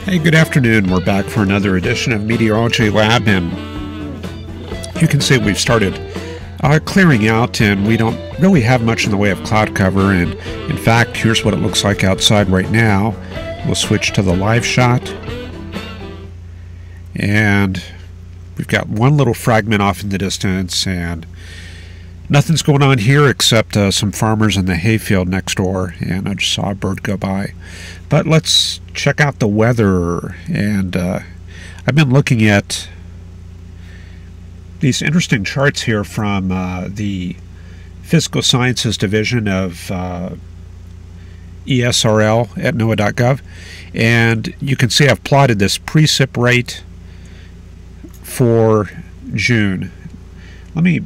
Hey, good afternoon. We're back for another edition of Meteorology Lab, and you can see we've started clearing out, and we don't really have much in the way of cloud cover. And in fact, here's what it looks like outside right now. We'll switch to the live shot, and we've got one little fragment off in the distance, and nothing's going on here except some farmers in the hayfield next door, and I just saw a bird go by. But let's check out the weather, and I've been looking at these interesting charts here from the Physical Sciences Division of ESRL at NOAA.gov, and you can see I've plotted this precip rate for June. Let me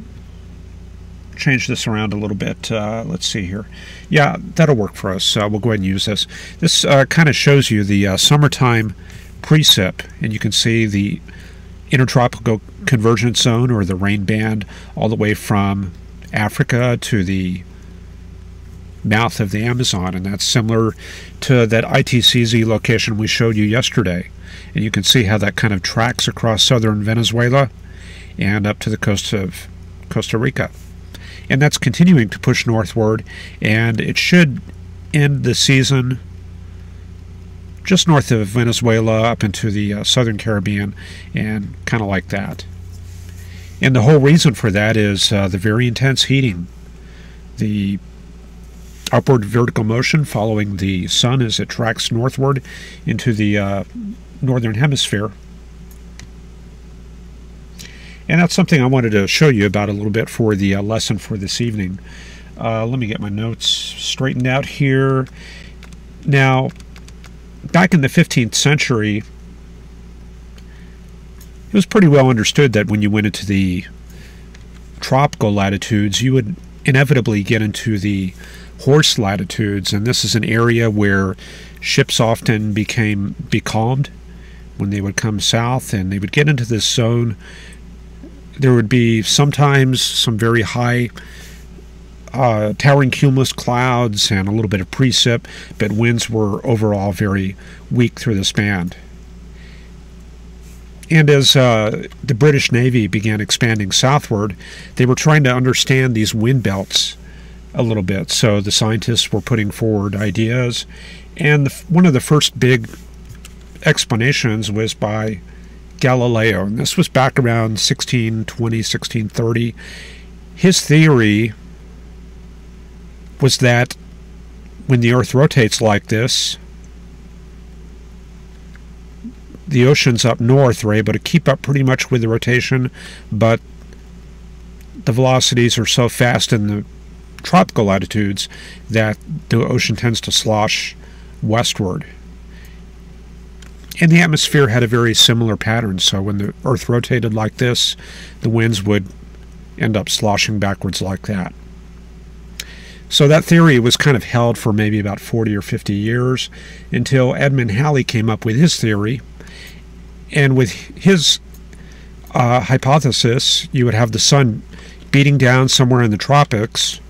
change this around a little bit. Let's see here. Yeah, that'll work for us. We'll go ahead and use this. This kind of shows you the summertime precip, and you can see the intertropical convergence zone, or the rain band, all the way from Africa to the mouth of the Amazon, and that's similar to that ITCZ location we showed you yesterday. And you can see how that kind of tracks across southern Venezuela and up to the coast of Costa Rica. And that's continuing to push northward, and it should end the season just north of Venezuela up into the southern Caribbean, and kind of like that. And the whole reason for that is the very intense heating. The upward vertical motion following the sun as it tracks northward into the northern hemisphere. And that's something I wanted to show you about a little bit for the lesson for this evening. Let me get my notes straightened out here. Now, back in the 15th century, it was pretty well understood that when you went into the tropical latitudes, you would inevitably get into the horse latitudes, and this is an area where ships often became becalmed when they would come south, and they would get into this zone. There would be sometimes some very high towering cumulus clouds and a little bit of precip, but winds were overall very weak through this band. And as the British Navy began expanding southward, they were trying to understand these wind belts a little bit. So the scientists were putting forward ideas, and one of the first big explanations was by Galileo, and this was back around 1620, 1630. His theory was that when the Earth rotates like this, the oceans up north are able to keep up pretty much with the rotation, but the velocities are so fast in the tropical latitudes that the ocean tends to slosh westward. And the atmosphere had a very similar pattern, so when the Earth rotated like this, the winds would end up sloshing backwards like that. So that theory was kind of held for maybe about 40 or 50 years until Edmund Halley came up with his theory. And with his hypothesis, you would have the sun beating down somewhere in the tropics,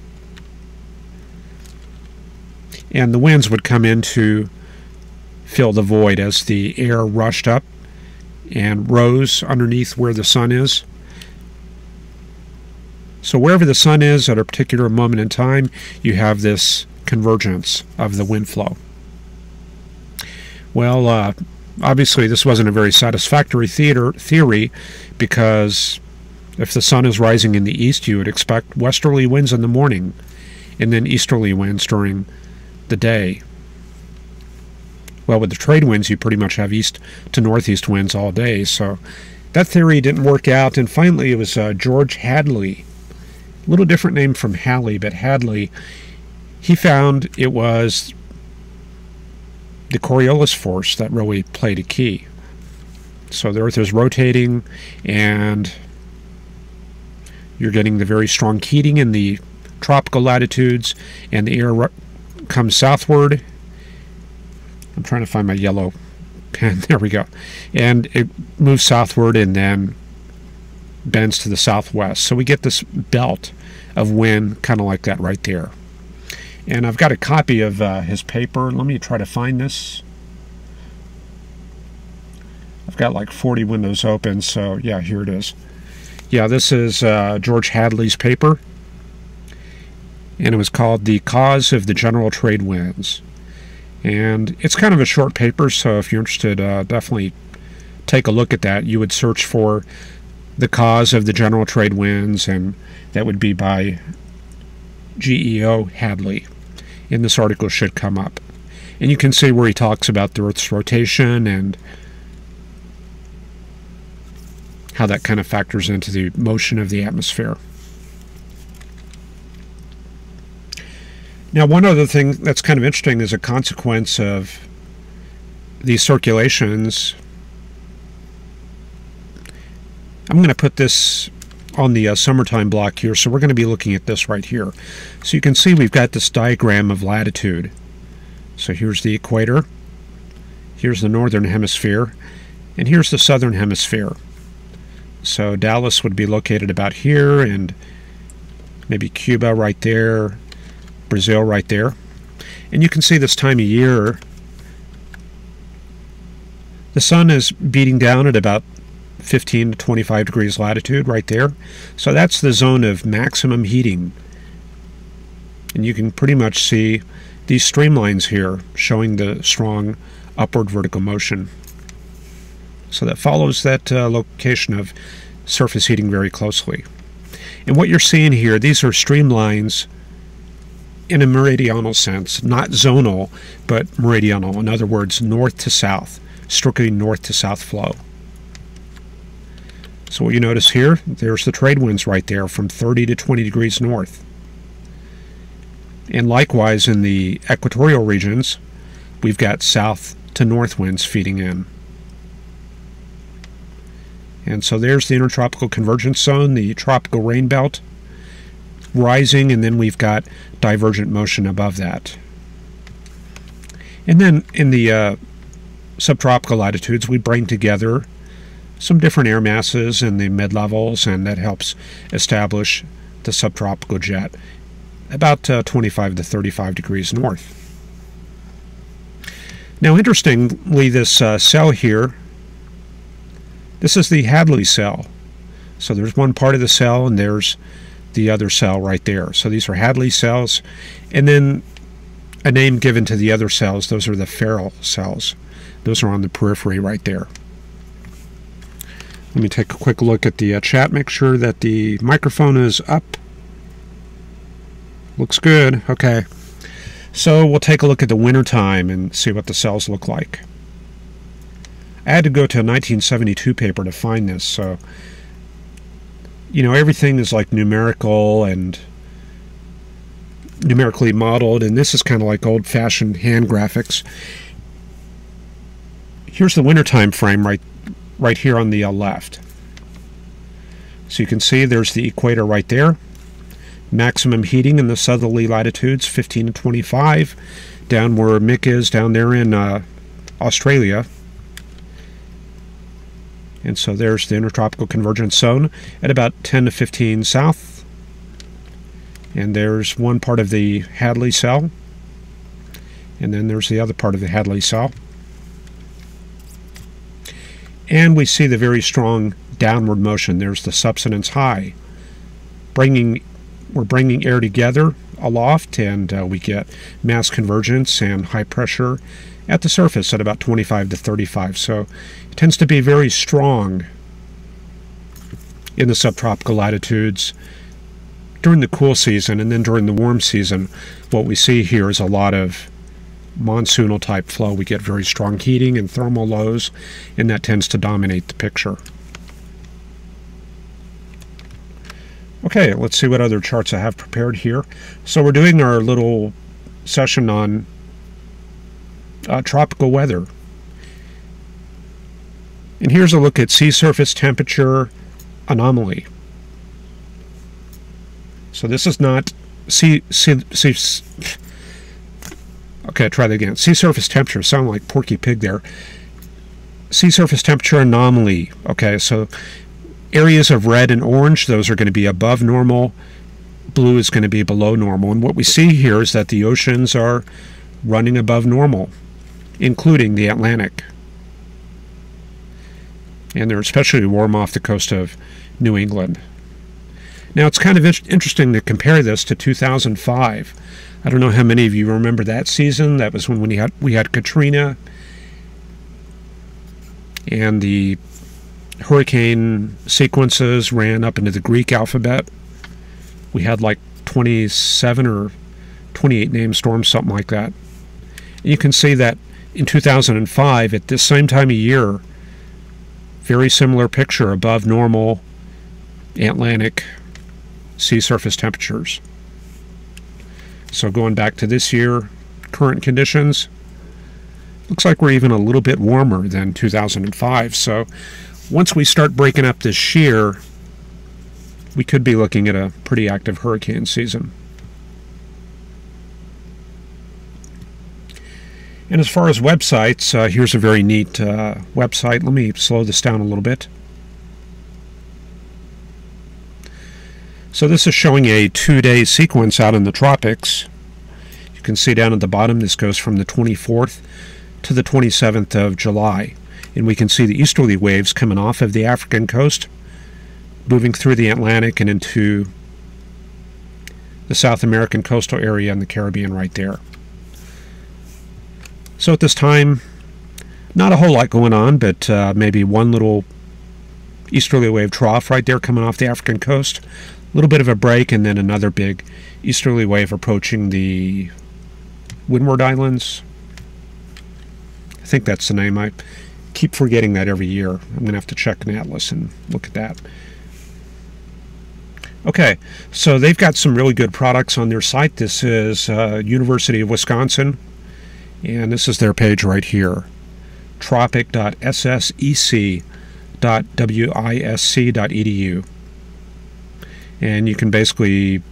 and the winds would come in to fill the void as the air rushed up and rose underneath where the sun is. So wherever the sun is at a particular moment in time, you have this convergence of the wind flow. Well, obviously this wasn't a very satisfactory theory, because if the sun is rising in the east, you would expect westerly winds in the morning and then easterly winds during the day. Well, with the trade winds, you pretty much have east to northeast winds all day, so that theory didn't work out. And finally, it was George Hadley, a little different name from Halley, but Hadley, he found it was the Coriolis force that really played a key. So the Earth is rotating, and you're getting the very strong heating in the tropical latitudes, and the air comes southward. I'm trying to find my yellow pen. There we go. And it moves southward and then bends to the southwest. So we get this belt of wind kind of like that right there. And I've got a copy of his paper. Let me try to find this. got like 40 windows open, so yeah, here it is. Yeah, this is George Hadley's paper, and it was called The Cause of the General Trade Winds. And it's kind of a short paper, so if you're interested, definitely take a look at that. You would search for The Cause of the General Trade Winds, and that would be by GEO Hadley. And this article should come up. And you can see where he talks about the Earth's rotation and how that kind of factors into the motion of the atmosphere. Now, one other thing that's kind of interesting is a consequence of these circulations. I'm going to put this on the summertime block here, so we're going to be looking at this right here. So you can see we've got this diagram of latitude. So here's the equator, here's the northern hemisphere, and here's the southern hemisphere. So Dallas would be located about here, and maybe Cuba right there, Brazil right there. And you can see this time of year, the sun is beating down at about 15 to 25 degrees latitude right there. So that's the zone of maximum heating. And you can pretty much see these streamlines here showing the strong upward vertical motion. So that follows that location of surface heating very closely. And what you're seeing here, these are streamlines in a meridional sense, not zonal, but meridional. In other words, north to south, strictly north to south flow. So what you notice here, there's the trade winds right there from 30 to 20 degrees north. And likewise in the equatorial regions, we've got south to north winds feeding in. And so there's the intertropical convergence zone, the tropical rain belt rising, and then we've got divergent motion above that. And then in the subtropical latitudes, we bring together some different air masses in the mid-levels, and that helps establish the subtropical jet about 25 to 35 degrees north. Now, interestingly, this cell here, this is the Hadley cell. So there's one part of the cell, and there's the other cell right there. So these are Hadley cells, and then a name given to the other cells. Those are the Ferrel cells. Those are on the periphery right there. Let me take a quick look at the chat, make sure that the microphone is up. Looks good. Okay. So we'll take a look at the winter time and see what the cells look like. I had to go to a 1972 paper to find this, so you know, everything is like numerical and numerically modeled, and this is kind of like old-fashioned hand graphics. Here's the wintertime frame right here on the left. So you can see there's the equator right there. Maximum heating in the southerly latitudes, 15 to 25, down where Mick is, down there in Australia. And so there's the intertropical convergence zone at about 10 to 15 south. And there's one part of the Hadley cell. And then there's the other part of the Hadley cell. And we see the very strong downward motion. There's the subsidence high. We're bringing air together aloft, and we get mass convergence and high pressure at the surface at about 25 to 35. So it tends to be very strong in the subtropical latitudes during the cool season, and then during the warm season, what we see here is a lot of monsoonal type flow. We get very strong heating and thermal lows, and that tends to dominate the picture. Okay, let's see what other charts I have prepared here. So we're doing our little session on tropical weather. And here's a look at sea surface temperature anomaly. So this is not okay, try that again. Sea surface temperature, sound like Porky Pig there. Sea surface temperature anomaly. Okay, so areas of red and orange, those are going to be above normal. Blue is going to be below normal. And what we see here is that the oceans are running above normal, including the Atlantic. and they're especially warm off the coast of New England. Now, it's kind of interesting to compare this to 2005. I don't know how many of you remember that season. That was when we had Katrina, and the hurricane sequences ran up into the Greek alphabet. We had like 27 or 28 named storms, something like that. And you can see that in 2005, at this same time of year, very similar picture, above normal Atlantic sea surface temperatures. So going back to this year, current conditions, looks like we're even a little bit warmer than 2005. So once we start breaking up this shear, we could be looking at a pretty active hurricane season. And as far as websites, here's a very neat website. Let me slow this down a little bit. So this is showing a 2-day sequence out in the tropics. You can see down at the bottom, this goes from the 24th to the 27th of July. And we can see the easterly waves coming off of the African coast, moving through the Atlantic and into the South American coastal area and the Caribbean right there. So at this time, not a whole lot going on, but maybe one little easterly wave trough right there coming off the African coast. A little bit of a break, and then another big easterly wave approaching the Windward Islands. I think that's the name. I keep forgetting that every year. I'm going to have to check an atlas and look at that. Okay, so they've got some really good products on their site. This is University of Wisconsin, and this is their page right here, tropic.ssec.wisc.edu. And you can basically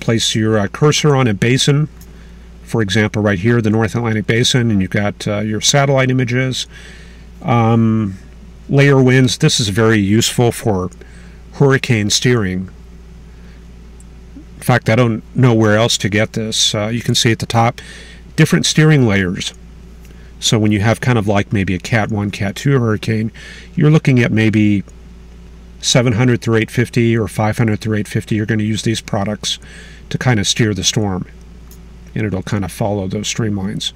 place your cursor on a basin, for example right here, the North Atlantic Basin, and you've got your satellite images, layer winds. This is very useful for hurricane steering. In fact, I don't know where else to get this. You can see at the top different steering layers. So when you have kind of like maybe a Cat 1, Cat 2 hurricane, you're looking at maybe 700 through 850 or 500 through 850. You're going to use these products to kind of steer the storm, and it'll kind of follow those streamlines.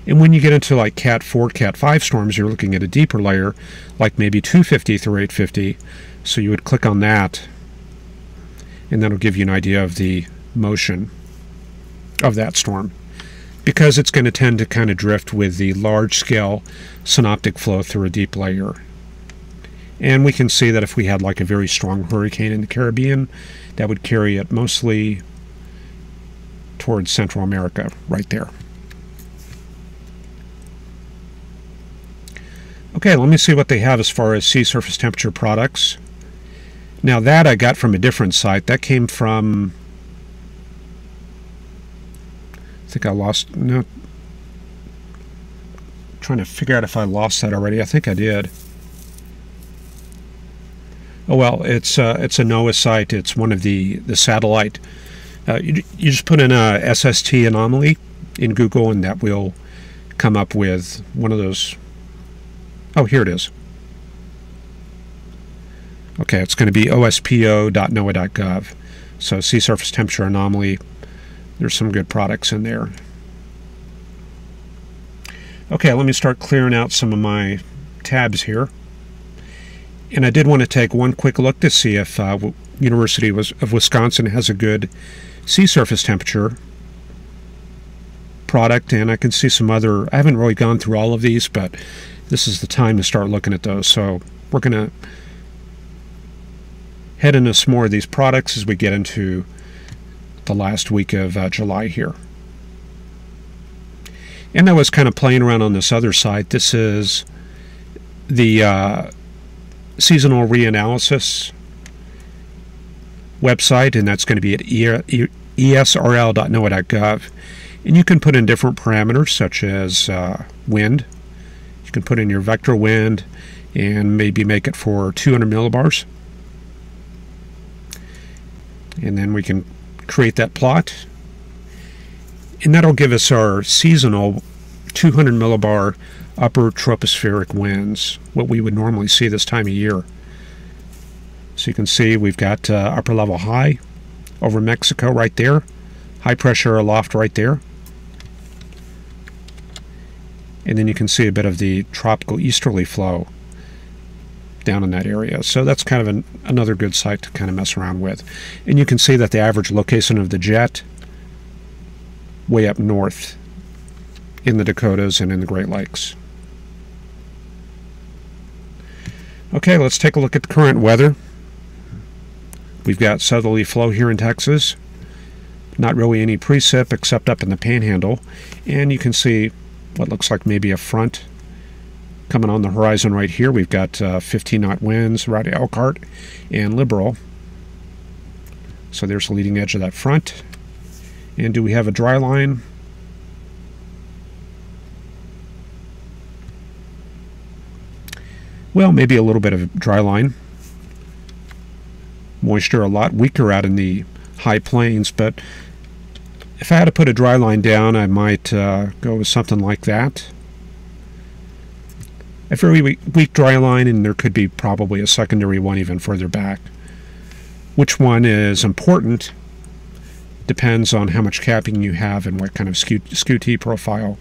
And when you get into like Cat 4, Cat 5 storms, you're looking at a deeper layer, like maybe 250 through 850. So you would click on that, and that'll give you an idea of the motion of that storm, because it's going to tend to kind of drift with the large-scale synoptic flow through a deep layer. And we can see that if we had like a very strong hurricane in the Caribbean, that would carry it mostly towards Central America right there. Okay, let me see what they have as far as sea surface temperature products. Now that I got from a different site. That came from, I think I lost, no, I'm trying to figure out if I lost that already. I think I did. Oh well, it's a NOAA site. It's one of the satellite. You just put in a SST anomaly in Google, and that will come up with one of those. Oh, here it is. Okay, it's going to be ospo.noaa.gov. So sea surface temperature anomaly. There's some good products in there. Okay, let me start clearing out some of my tabs here. And I did want to take one quick look to see if University of Wisconsin has a good sea surface temperature product. And I can see some other, I haven't really gone through all of these, but this is the time to start looking at those. So we're going to head into some more of these products as we get into the last week of July here. And I was kind of playing around on this other site. This is the seasonal reanalysis website, and that's going to be at esrl.noaa.gov. And you can put in different parameters such as wind. You can put in your vector wind and maybe make it for 200 millibars. And then we can create that plot. And that'll give us our seasonal 200 millibar upper tropospheric winds, what we would normally see this time of year. So you can see we've got upper level high over Mexico right there, high pressure aloft right there. And then you can see a bit of the tropical easterly flow down in that area. So that's kind of another good site to kind of mess around with. And you can see that the average location of the jet way up north in the Dakotas and in the Great Lakes. Okay, let's take a look at the current weather. We've got southerly flow here in Texas. Not really any precip except up in the Panhandle. And you can see what looks like maybe a front coming on the horizon right here. We've got 15-knot winds right at Elkhart and Liberal. So there's the leading edge of that front. And do we have a dry line? Well, maybe a little bit of dry line. Moisture a lot weaker out in the high plains, but if I had to put a dry line down, I might go with something like that. A very weak dry line, and there could be probably a secondary one even further back. Which one is important depends on how much capping you have and what kind of skew-T profile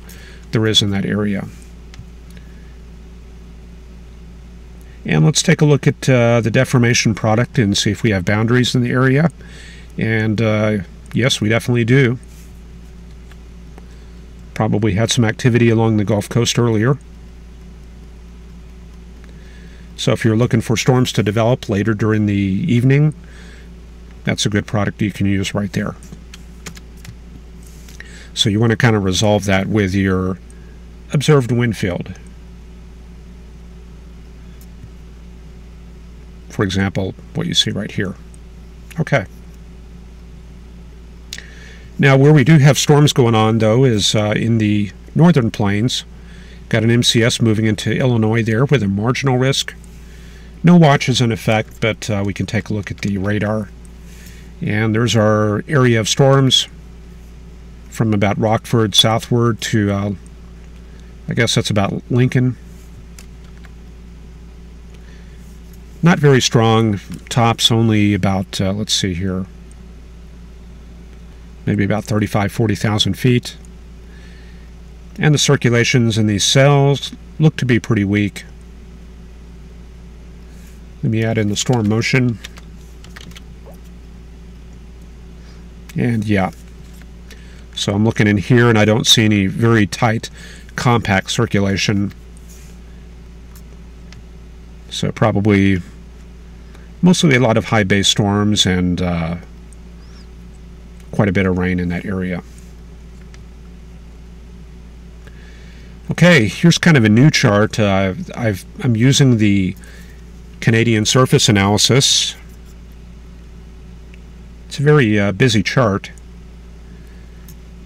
there is in that area. And let's take a look at the deformation product and see if we have boundaries in the area. And yes, we definitely do. Probably had some activity along the Gulf Coast earlier. So if you're looking for storms to develop later during the evening, that's a good product you can use right there. So you want to kind of resolve that with your observed wind field. For example, what you see right here. Okay. Now, where we do have storms going on, though, is in the northern plains. Got an MCS moving into Illinois there with a marginal risk. No watches in effect, but we can take a look at the radar. And there's our area of storms from about Rockford southward to, I guess that's about Lincoln. Not very strong. Tops only about, let's see here, maybe about 40,000 feet. And the circulations in these cells look to be pretty weak. Let me add in the storm motion. And yeah. So I'm looking in here and I don't see any very tight, compact circulation. So probably mostly a lot of high base storms and quite a bit of rain in that area. Okay, here's kind of a new chart. I'm using the Canadian surface analysis. It's a very busy chart,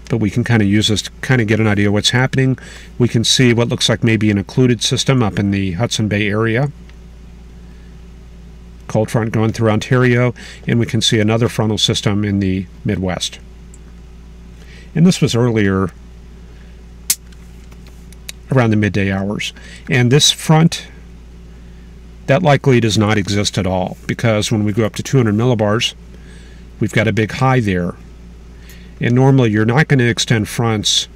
but we can kind of use this to kind of get an idea of what's happening. We can see what looks like maybe an occluded system up in the Hudson Bay area. Cold front going through Ontario, and we can see another frontal system in the Midwest. And this was earlier around the midday hours. And this front, that likely does not exist at all, because when we go up to 200 millibars, we've got a big high there. And normally you're not going to extend fronts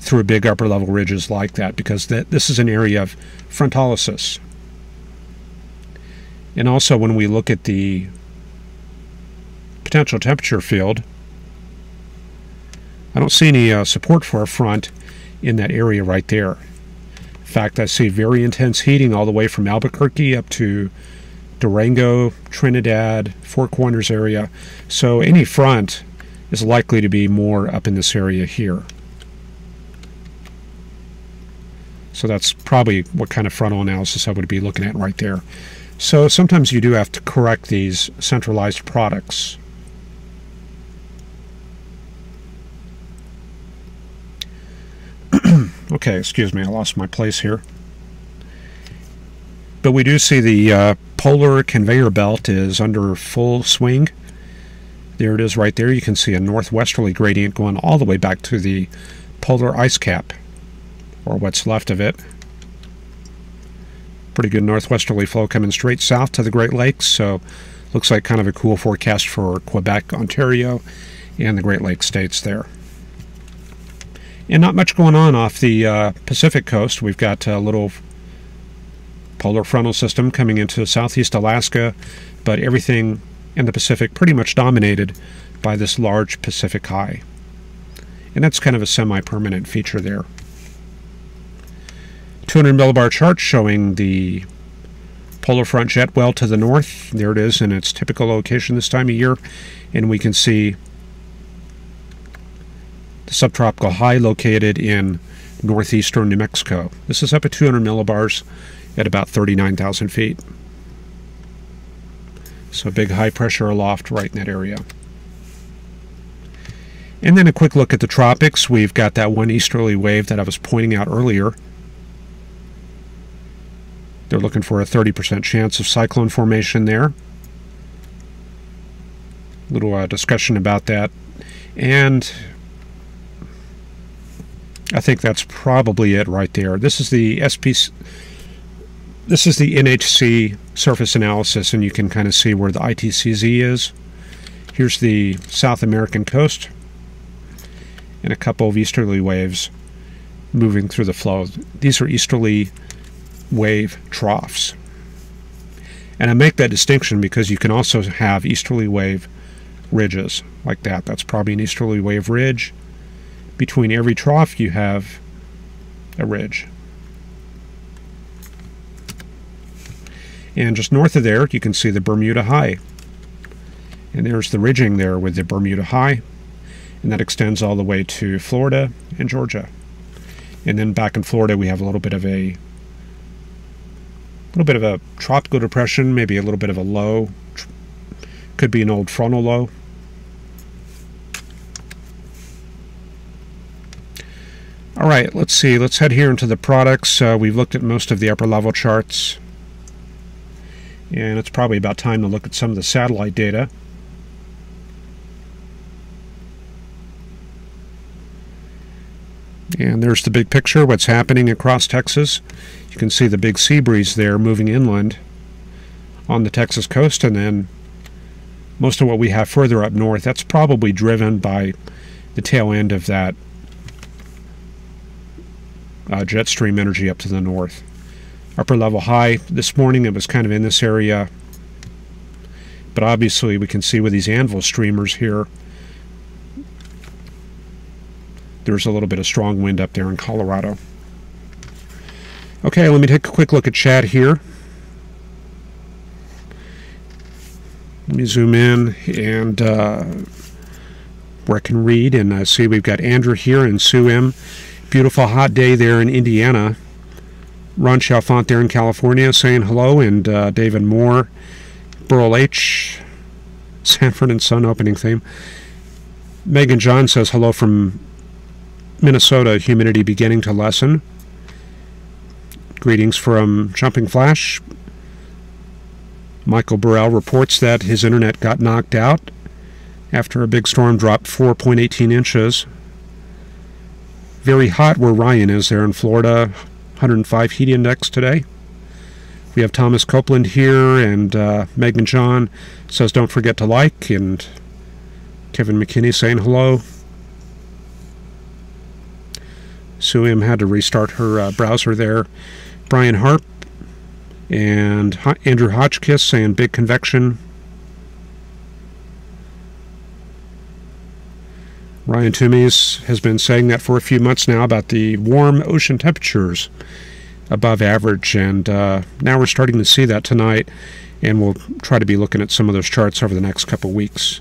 through big upper level ridges like that, because this is an area of frontalysis. And also when we look at the potential temperature field, I don't see any support for a front in that area right there. In fact, I see very intense heating all the way from Albuquerque up to Durango, Trinidad, Four Corners area. So any front is likely to be more up in this area here. So that's probably what kind of frontal analysis I would be looking at right there. So sometimes you do have to correct these centralized products. Okay, excuse me, I lost my place here. But we do see the polar conveyor belt is under full swing. There it is right there. You can see a northwesterly gradient going all the way back to the polar ice cap. or what's left of it. Pretty good northwesterly flow coming straight south to the Great Lakes, so looks like kind of a cool forecast for Quebec, Ontario, and the Great Lakes states there. And not much going on off the Pacific coast. We've got a little polar frontal system coming into southeast Alaska, but everything in the Pacific pretty much dominated by this large Pacific high. And that's kind of a semi-permanent feature there. 200 millibar chart showing the polar front jet well to the north. There it is in its typical location this time of year, and we can see the subtropical high located in northeastern New Mexico. This is up at 200 millibars at about 39,000 feet. So big high pressure aloft right in that area. And then a quick look at the tropics. We've got that one easterly wave that I was pointing out earlier. They're looking for a 30% chance of cyclone formation there. Little discussion about that. And I think that's probably it right there. This is the NHC surface analysis, and you can kind of see where the ITCZ is. Here's the South American coast, and a couple of easterly waves moving through the flow. These are easterly wave troughs. And I make that distinction because you can also have easterly wave ridges like that. That's probably an easterly wave ridge. Between every trough you have a ridge. And just north of there you can see the Bermuda High. And there's the ridging there with the Bermuda High. And that extends all the way to Florida and Georgia. And then back in Florida we have a little bit of a tropical depression, maybe a little bit of a low. Could be an old frontal low. All right, let's see. Let's head here into the products. We've looked at most of the upper level charts. And it's probably about time to look at some of the satellite data. And there's the big picture, what's happening across Texas. You can see the big sea breeze there moving inland on the Texas coast, and then most of what we have further up north, that's probably driven by the tail end of that jet stream energy up to the north. Upper level high this morning, it was kind of in this area, but obviously we can see with these anvil streamers here, there's a little bit of strong wind up there in Colorado. Okay, let me take a quick look at chat here. Let me zoom in and where I can read and see we've got Andrew here and Sue M. Beautiful hot day there in Indiana. Ron Chalfant there in California saying hello, and David Moore, Burl H. Sanford and Son opening theme. Megan John says hello from Minnesota, humidity beginning to lessen. Greetings from Jumping Flash. Michael Burrell reports that his internet got knocked out after a big storm dropped 4.18 inches. Very hot where Ryan is there in Florida, 105 heat index today. We have Thomas Copeland here, and Megan John says don't forget to like, and Kevin McKinney saying hello. Sue M had to restart her browser there. Brian Harp and Andrew Hotchkiss saying big convection. Ryan Toomey's has been saying that for a few months now about the warm ocean temperatures above average, and now we're starting to see that tonight, and we'll try to be looking at some of those charts over the next couple weeks.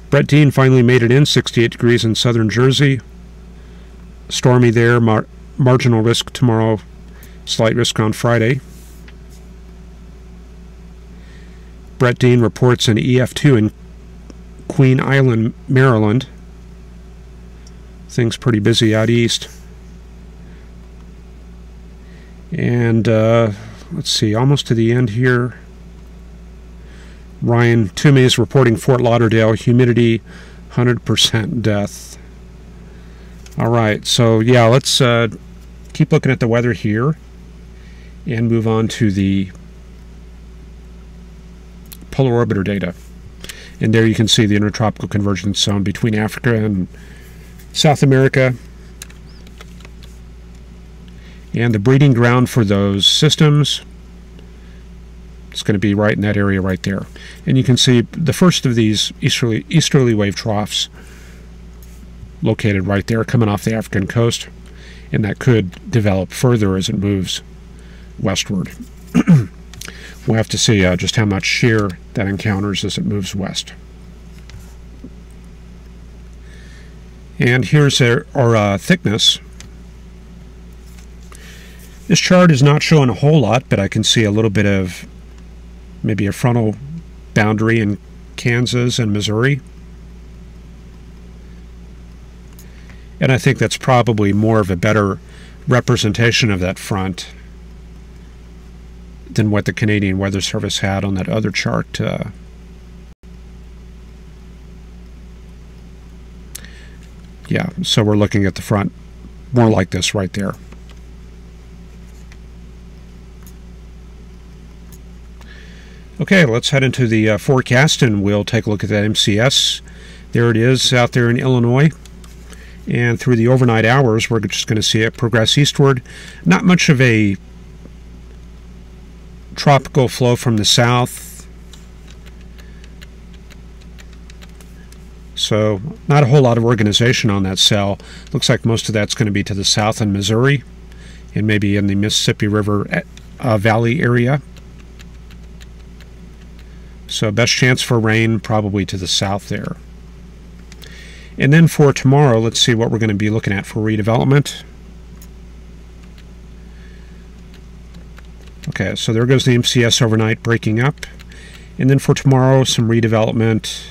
Brett Dean finally made it in, 68 degrees in southern Jersey. Stormy there, marginal risk tomorrow, slight risk on Friday. Brett Dean reports an EF2 in Queen Island, Maryland. Things pretty busy out east. And let's see, almost to the end here. Ryan Toomey is reporting Fort Lauderdale, humidity 100% death. All right, so yeah, let's keep looking at the weather here and move on to the polar orbiter data. And there you can see the intertropical convergence zone between Africa and South America, and the breeding ground for those systems is going to be right in that area right there. And you can see the first of these easterly wave troughs located right there, coming off the African coast, and that could develop further as it moves westward. We'll have to see just how much shear that encounters as it moves west. And here's our thickness. This chart is not showing a whole lot, but I can see a little bit of maybe a frontal boundary in Kansas and Missouri. And I think that's probably more of a better representation of that front than what the Canadian Weather Service had on that other chart. Yeah, so we're looking at the front more like this right there. Okay, let's head into the forecast, and we'll take a look at that MCS. There it is out there in Illinois. And through the overnight hours, we're just going to see it progress eastward. Not much of a tropical flow from the south, so not a whole lot of organization on that cell. Looks like most of that's going to be to the south in Missouri and maybe in the Mississippi River Valley area. So best chance for rain probably to the south there. And then for tomorrow, let's see what we're going to be looking at for redevelopment. Okay, so there goes the MCS overnight breaking up. And then for tomorrow, some redevelopment.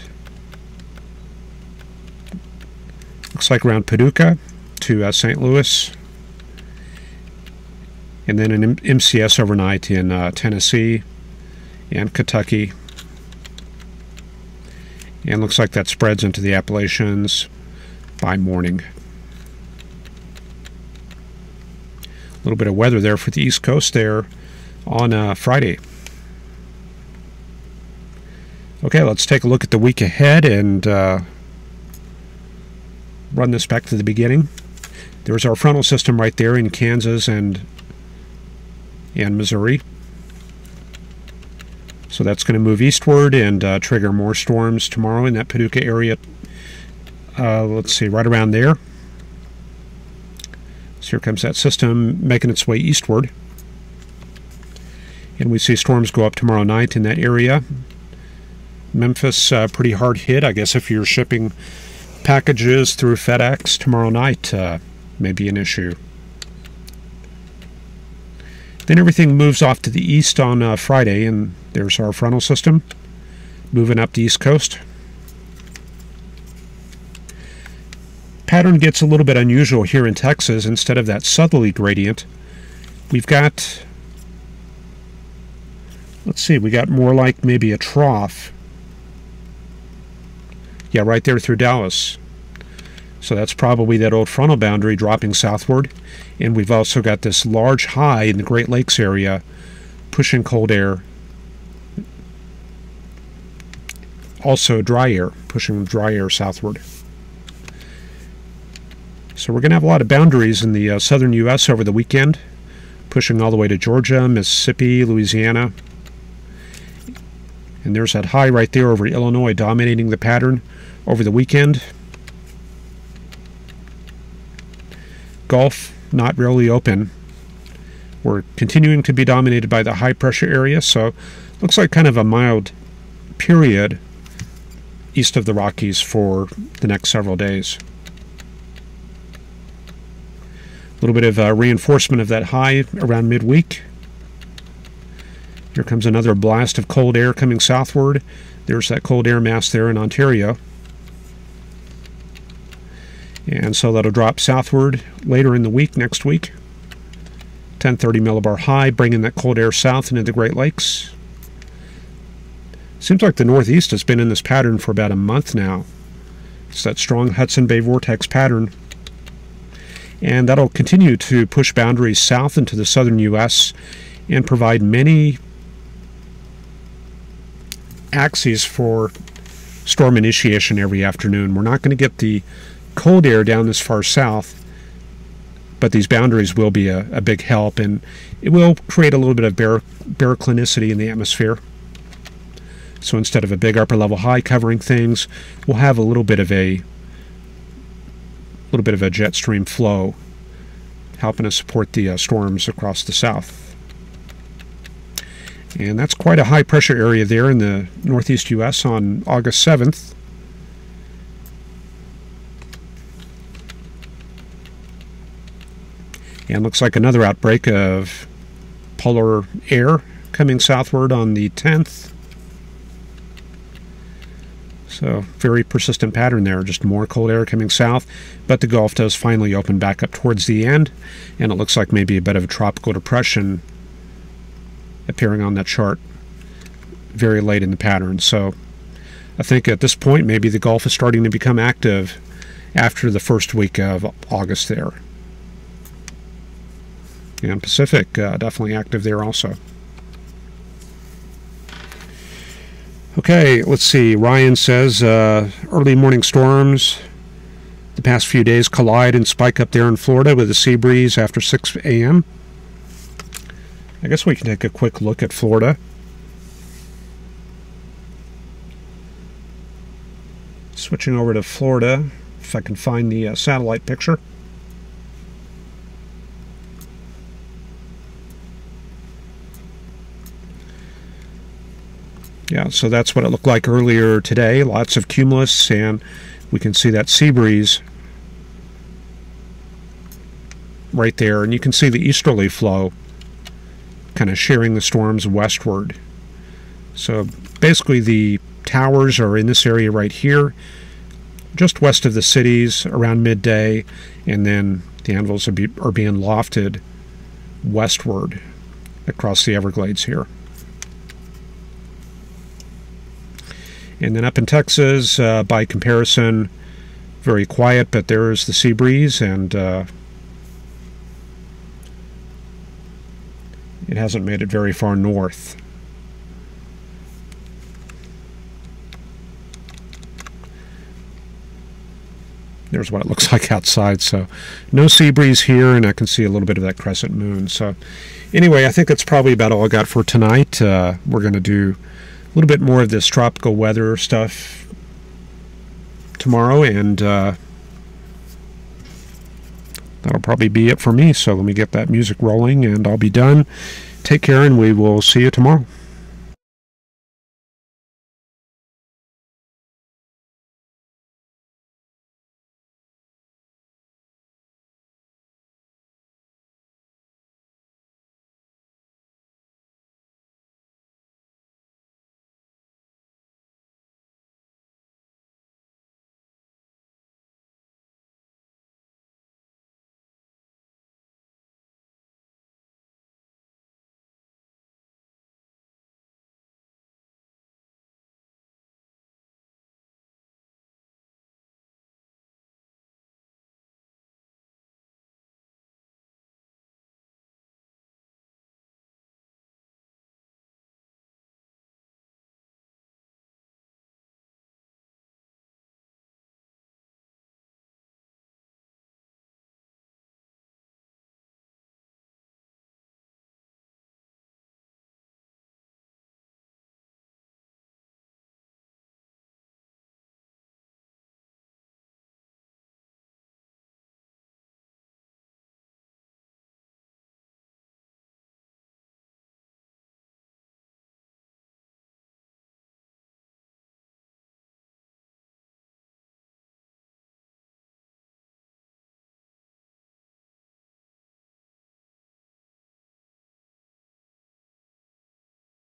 Looks like around Paducah to St. Louis. And then an MCS overnight in Tennessee and Kentucky. And looks like that spreads into the Appalachians by morning. A little bit of weather there for the East Coast there on Friday. Okay, let's take a look at the week ahead and run this back to the beginning. There's our frontal system right there in Kansas and Missouri. So that's going to move eastward and trigger more storms tomorrow in that Paducah area. Let's see, right around there. So here comes that system making its way eastward. And we see storms go up tomorrow night in that area. Memphis, pretty hard hit. I guess if you're shipping packages through FedEx tomorrow night, may be an issue. Then everything moves off to the east on Friday, and there's our frontal system moving up the East Coast. Pattern gets a little bit unusual here in Texas. Instead of that southerly gradient, we've got, let's see, we got more like maybe a trough. Yeah, right there through Dallas. So that's probably that old frontal boundary dropping southward. And we've also got this large high in the Great Lakes area pushing cold air. Also dry air, pushing dry air southward. So we're going to have a lot of boundaries in the southern U.S. over the weekend, pushing all the way to Georgia, Mississippi, Louisiana. And there's that high right there over Illinois dominating the pattern over the weekend. Gulf, not really open. We're continuing to be dominated by the high pressure area, so looks like kind of a mild period east of the Rockies for the next several days. A little bit of reinforcement of that high around midweek. Here comes another blast of cold air coming southward. There's that cold air mass there in Ontario. And so that'll drop southward later in the week, next week. 1030 millibar high, bringing that cold air south into the Great Lakes. Seems like the Northeast has been in this pattern for about a month now. It's that strong Hudson Bay vortex pattern. And that'll continue to push boundaries south into the southern U.S. and provide many axes for storm initiation every afternoon. We're not going to get the cold air down this far south, but these boundaries will be a big help, and it will create a little bit of baroclinicity in the atmosphere. So instead of a big upper level high covering things, we'll have a little bit of a jet stream flow, helping us support the storms across the south. And that's quite a high pressure area there in the northeast U.S. on August 7th. And looks like another outbreak of polar air coming southward on the 10th. So very persistent pattern there, just more cold air coming south, but the Gulf does finally open back up towards the end, and it looks like maybe a bit of a tropical depression appearing on that chart very late in the pattern. So I think at this point maybe the Gulf is starting to become active after the first week of August there. And Pacific definitely active there also. Okay, let's see. Ryan says early morning storms the past few days collide and spike up there in Florida with a sea breeze after 6 a.m. I guess we can take a quick look at Florida. Switching over to Florida, if I can find the satellite picture. Yeah, so that's what it looked like earlier today. Lots of cumulus, and we can see that sea breeze right there. And you can see the easterly flow kind of shearing the storms westward. So basically the towers are in this area right here, just west of the cities around midday, and then the anvils are being lofted westward across the Everglades here. And then up in Texas, by comparison, very quiet, but there's the sea breeze, and it hasn't made it very far north. There's what it looks like outside. So no sea breeze here, and I can see a little bit of that crescent moon. So anyway, I think that's probably about all I got for tonight. We're going to do a little bit more of this tropical weather stuff tomorrow, and that'll probably be it for me. So let me get that music rolling, and I'll be done. Take care, and we will see you tomorrow.